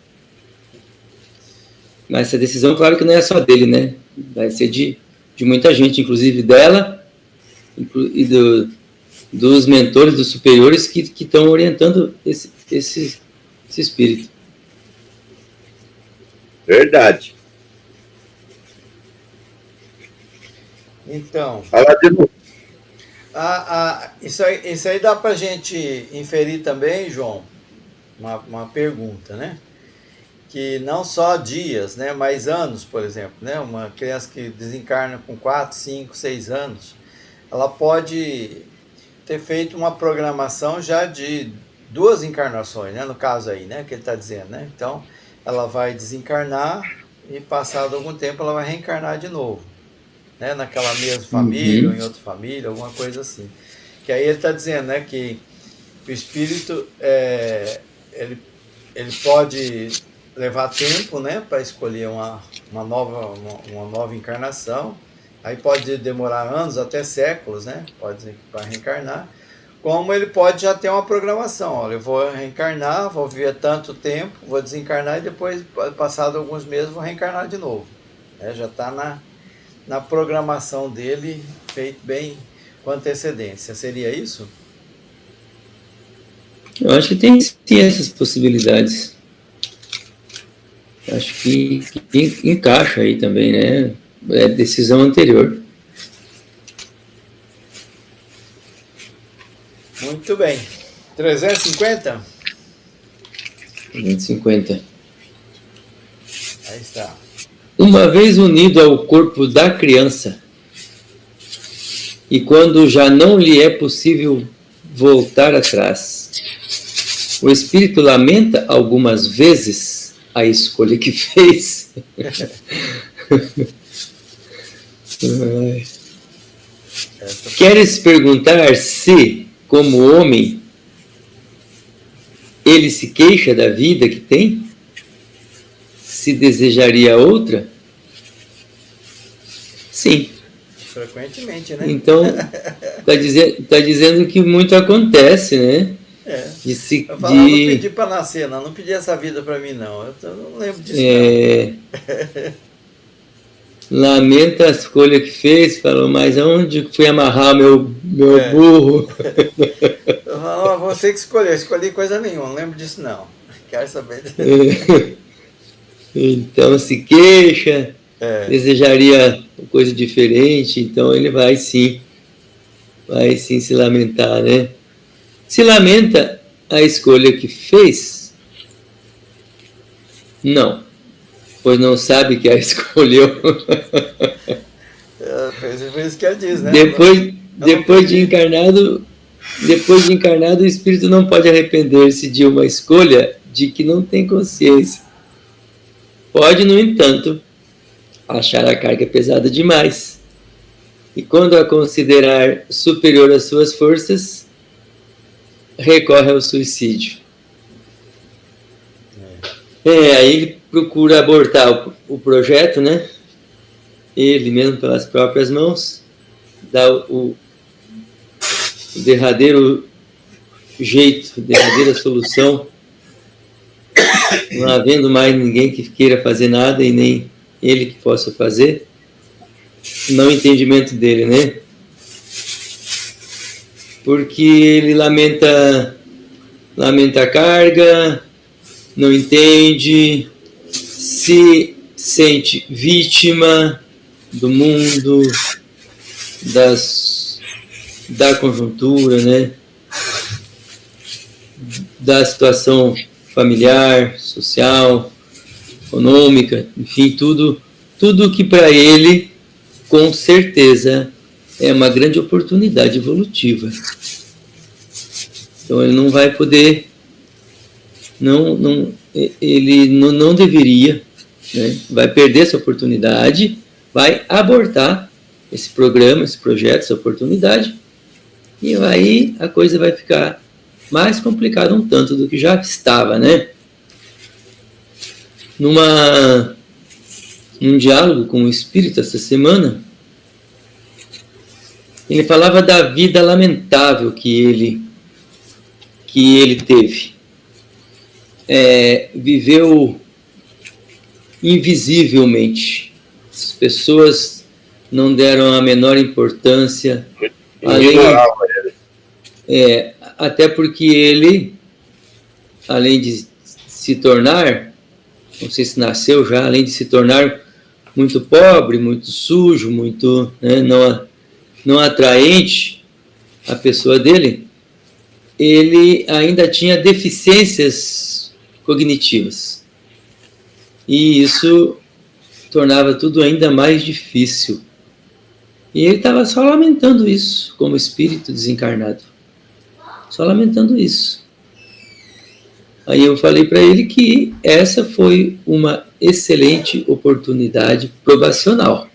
Mas essa decisão, claro que não é só dele, né? Vai ser de muita gente, inclusive dela e dos mentores, dos superiores que estão orientando esse espírito. Verdade. Então, isso aí dá para a gente inferir também, João, uma pergunta, né? Que não só dias, né, mas anos, por exemplo, né? Uma criança que desencarna com 4, 5, 6 anos, ela pode ter feito uma programação já de 2 encarnações, né? No caso aí, né? Que ele está dizendo, né? Então, ela vai desencarnar e passado algum tempo ela vai reencarnar de novo, né? Naquela mesma família ou em outra família, alguma coisa assim. Que aí ele está dizendo, né? Que o espírito, ele pode levar tempo, né? Para escolher uma nova encarnação. Aí pode demorar anos, até séculos, né? Pode para reencarnar. Como ele pode já ter uma programação. Olha, eu vou reencarnar, vou viver tanto tempo, vou desencarnar e depois, passado alguns meses, vou reencarnar de novo. Já está na programação dele, feito bem com antecedência. Seria isso? Eu acho que tem sim essas possibilidades. Acho que encaixa aí também, né? É decisão anterior. Muito bem. 350? 350. Aí está. Uma vez unido ao corpo da criança, e quando já não lhe é possível voltar atrás, o espírito lamenta algumas vezes a escolha que fez. Queres perguntar se, como homem, ele se queixa da vida que tem? Se desejaria outra? Sim. Frequentemente, né? Então, tá dizendo que muito acontece, né? Eu não pedi para nascer, não pedi essa vida para mim, não. Eu não lembro disso, não. Lamenta a escolha que fez, falou, mas aonde fui amarrar meu burro? Não, você que escolheu, escolhi coisa nenhuma, não lembro disso, não. Quero saber. Então se queixa, desejaria coisa diferente, então ele vai sim se lamentar, né? Se lamenta a escolha que fez? Não, pois não sabe que a escolheu. Foi isso que ele diz, né? Depois de encarnado, o espírito não pode arrepender-se de uma escolha de que não tem consciência. Pode, no entanto, achar a carga pesada demais. E quando a considerar superior às suas forças, recorre ao suicídio. Aí ele procura abortar o projeto, né? Ele mesmo, pelas próprias mãos, dá o derradeiro jeito, a derradeira solução, não havendo mais ninguém que queira fazer nada e nem ele que possa fazer, no entendimento dele, né? Porque ele lamenta a carga, não entende, se sente vítima do mundo, da conjuntura, né? Da situação familiar, social, econômica, enfim, tudo que para ele, com certeza, é uma grande oportunidade evolutiva. Então ele não vai poder, ele não deveria, né? Vai perder essa oportunidade, vai abortar esse programa, esse projeto, essa oportunidade, e aí a coisa vai ficar mais complicada um tanto do que já estava, né? Num diálogo com o espírito essa semana, ele falava da vida lamentável que ele teve. Viveu invisivelmente. As pessoas não deram a menor importância. Até porque ele, além de se tornar, não sei se nasceu já, além de se tornar muito pobre, muito sujo, muito, né, não atraente, a pessoa dele, ele ainda tinha deficiências cognitivas. E isso tornava tudo ainda mais difícil. E ele estava só lamentando isso, como espírito desencarnado. Só lamentando isso. Aí eu falei para ele que essa foi uma excelente oportunidade probacional.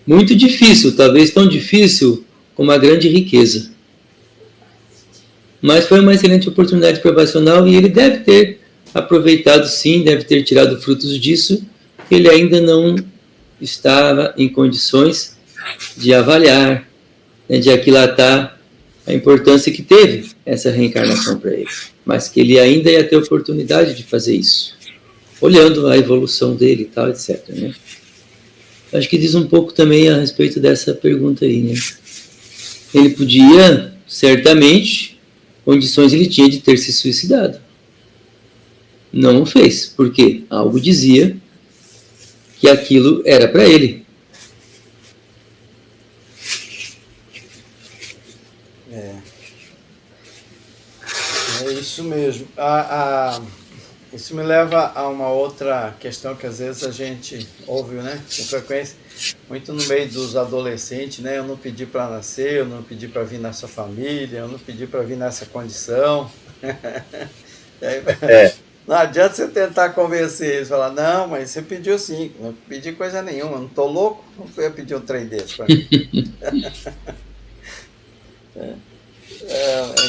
Muito difícil, talvez tão difícil como a grande riqueza. Mas foi uma excelente oportunidade probacional e ele deve ter aproveitado sim, deve ter tirado frutos disso, que ele ainda não estava em condições de avaliar, né, de aquilatar a importância que teve essa reencarnação para ele. Mas que ele ainda ia ter oportunidade de fazer isso, olhando a evolução dele e tal, etc. Né? Acho que diz um pouco também a respeito dessa pergunta aí, né? Ele podia, certamente, condições ele tinha de ter se suicidado. Não o fez, porque algo dizia que aquilo era para ele. É isso mesmo. Isso me leva a uma outra questão que às vezes a gente ouve, né, com frequência, muito no meio dos adolescentes, né? Eu não pedi para nascer, eu não pedi para vir nessa família, eu não pedi para vir nessa condição. Não adianta você tentar convencer eles, falar, não, mas você pediu sim, não pedi coisa nenhuma, eu não tô louco, não fui pedir um trem desse para mim.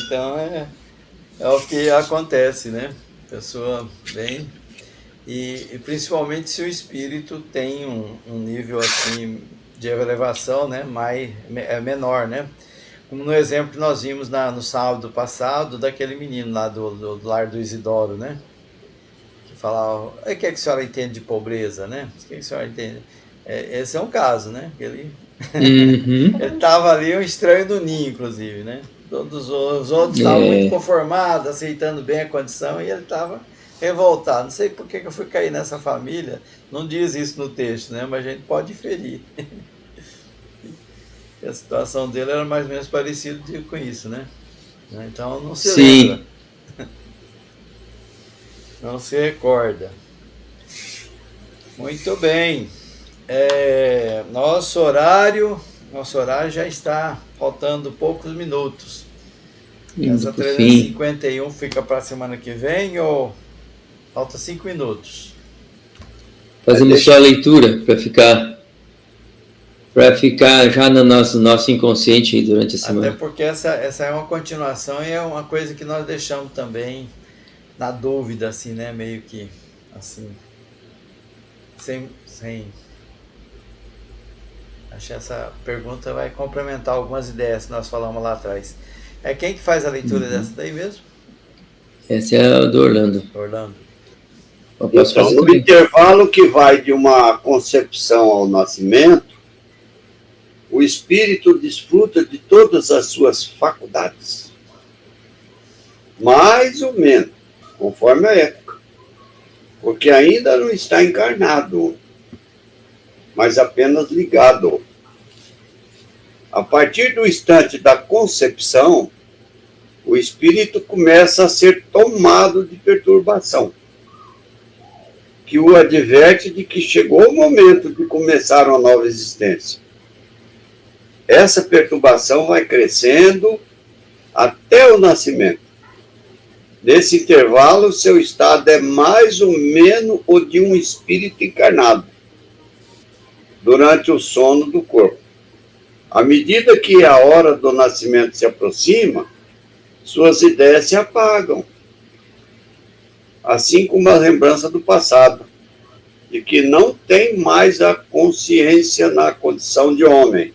Então é o que acontece, né? A pessoa vem e principalmente se o espírito tem um nível assim de elevação, né, menor, né? Como no exemplo que nós vimos no sábado passado daquele menino lá do lar do Isidoro, né? Que falava, o que é que a senhora entende de pobreza, né? O que é que a senhora entende? Esse é um caso, né? Ele estava ali um estranho do ninho, inclusive, né? Todos os outros estavam muito conformados, aceitando bem a condição, e ele estava revoltado. Não sei por que eu fui cair nessa família. Não diz isso no texto, né? Mas a gente pode inferir. A situação dele era mais ou menos parecida com isso, né? Então não se lembra. Sim. Não se recorda. Muito bem. Nosso horário já está faltando poucos minutos. Indo Essa pro fim. 351 fica para a semana que vem ou falta 5 minutos? Fazemos só a leitura para ficar já no nosso inconsciente durante a semana. Até porque essa é uma continuação e é uma coisa que nós deixamos também na dúvida, assim, né? Meio que assim, sem. Acho que essa pergunta vai complementar algumas ideias que nós falamos lá atrás. Quem que faz a leitura dessa daí mesmo? Essa é a do Orlando. Orlando. Então, no intervalo que vai de uma concepção ao nascimento, o espírito desfruta de todas as suas faculdades. Mais ou menos, conforme a época. Porque ainda não está encarnado, mas apenas ligado. A partir do instante da concepção, o espírito começa a ser tomado de perturbação, que o adverte de que chegou o momento de começar uma nova existência. Essa perturbação vai crescendo até o nascimento. Nesse intervalo, seu estado é mais ou menos o de um espírito encarnado, durante o sono do corpo. À medida que a hora do nascimento se aproxima, suas ideias se apagam, assim como a lembrança do passado, de que não tem mais a consciência na condição de homem.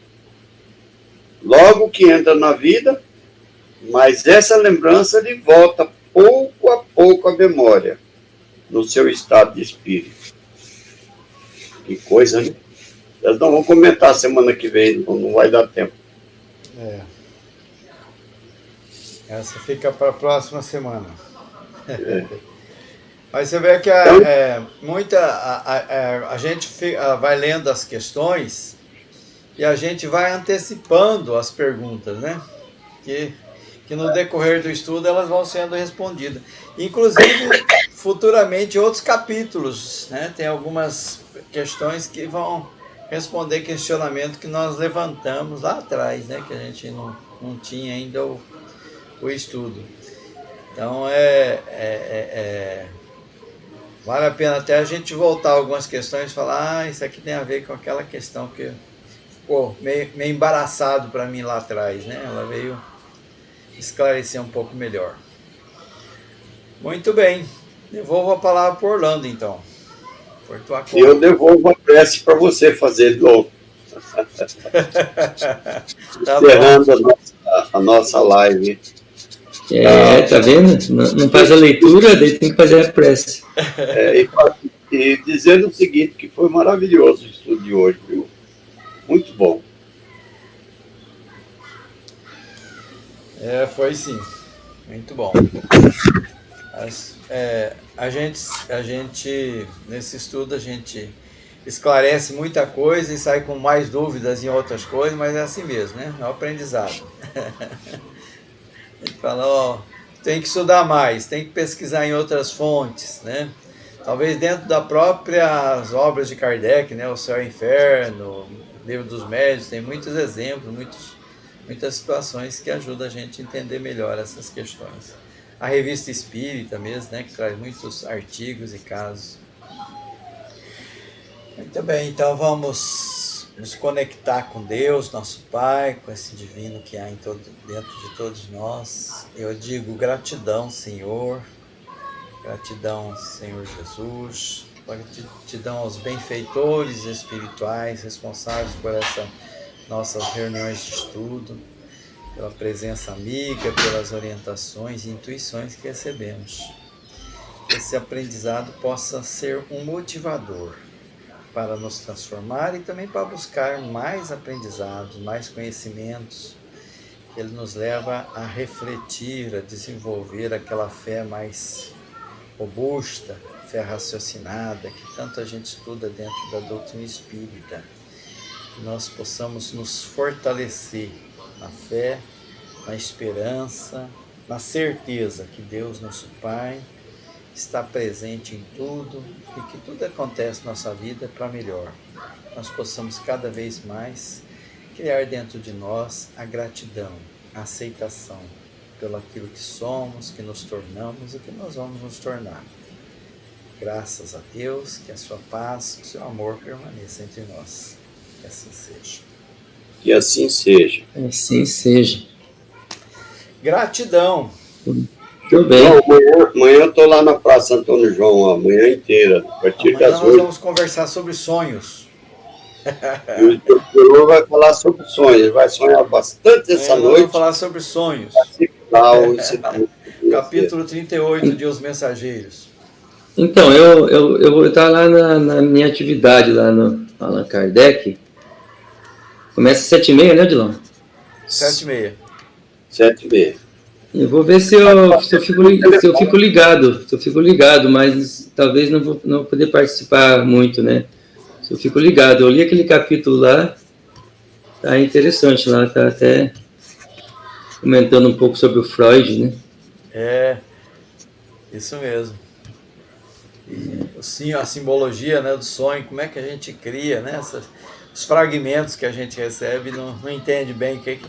Logo que entra na vida, mas essa lembrança lhe volta pouco a pouco à memória, no seu estado de espírito. Que coisa, né? Nós não vamos comentar semana que vem, não vai dar tempo. Essa fica para a próxima semana. Mas você vê que a gente vai lendo as questões e a gente vai antecipando as perguntas, né? Que no decorrer do estudo elas vão sendo respondidas. Inclusive, futuramente, outros capítulos, né? Tem algumas questões que vão responder questionamento que nós levantamos lá atrás, né? Que a gente não tinha ainda o estudo. Então, vale a pena até a gente voltar a algumas questões e falar, isso aqui tem a ver com aquela questão que ficou meio embaraçado para mim lá atrás, né? Ela veio esclarecer um pouco melhor. Muito bem. Devolvo a palavra para Orlando, então. Por tua conta. Eu devolvo a prece para você fazer de novo. Tá encerrando a nossa live. Tá vendo? Não faz a leitura, daí tem que fazer a prece. E dizendo o seguinte, que foi maravilhoso o estudo de hoje, viu? Muito bom. Foi sim. Muito bom. A gente, nesse estudo, a gente esclarece muita coisa e sai com mais dúvidas em outras coisas, mas é assim mesmo, né? É um aprendizado. A gente fala, tem que estudar mais, tem que pesquisar em outras fontes, né? Talvez dentro das próprias obras de Kardec, né? O Céu e o Inferno, o Livro dos Médiuns, tem muitos exemplos, muitas situações que ajudam a gente a entender melhor essas questões. A Revista Espírita mesmo, né? Que traz muitos artigos e casos. Muito bem, então vamos nos conectar com Deus, nosso Pai, com esse divino que há dentro de todos nós. Eu digo gratidão, Senhor. Gratidão, Senhor Jesus. Gratidão aos benfeitores espirituais responsáveis por essas nossas reuniões de estudo, pela presença amiga, pelas orientações e intuições que recebemos. Que esse aprendizado possa ser um motivador para nos transformar e também para buscar mais aprendizados, mais conhecimentos. Ele nos leva a refletir, a desenvolver aquela fé mais robusta, fé raciocinada, que tanto a gente estuda dentro da doutrina espírita. Que nós possamos nos fortalecer na fé, na esperança, na certeza que Deus, nosso Pai, está presente em tudo e que tudo acontece na nossa vida para melhor. Nós possamos cada vez mais criar dentro de nós a gratidão, a aceitação pelo aquilo que somos, que nos tornamos e que nós vamos nos tornar. Graças a Deus, que a sua paz, que o seu amor permaneça entre nós. Que assim seja. Que assim seja. Assim seja. Gratidão. Muito bem. Então, amanhã eu estou lá na Praça Antônio João, a manhã inteira, a partir Amanhã das nós 8. vamos conversar sobre sonhos. E o doutor vai falar sobre sonhos, ele vai sonhar bastante essa Nós noite. vamos falar sobre sonhos. Capítulo 38 de Os Mensageiros. Então, eu vou estar lá na minha atividade, lá no Allan Kardec. Começa às 7h30, né, Odilon? 7h30. 7h30. Eu vou ver se eu fico ligado, mas talvez não vou poder participar muito, né? Se eu fico ligado. Eu li aquele capítulo lá, tá interessante lá, tá até comentando um pouco sobre o Freud, né? É, isso mesmo. E a simbologia, né, do sonho, como é que a gente cria, né? Os fragmentos que a gente recebe, não entende bem que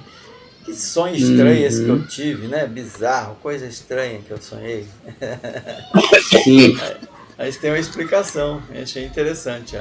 sonho estranho esse que eu tive, né? Bizarro, coisa estranha que eu sonhei. Sim. Mas tem uma explicação, eu achei interessante.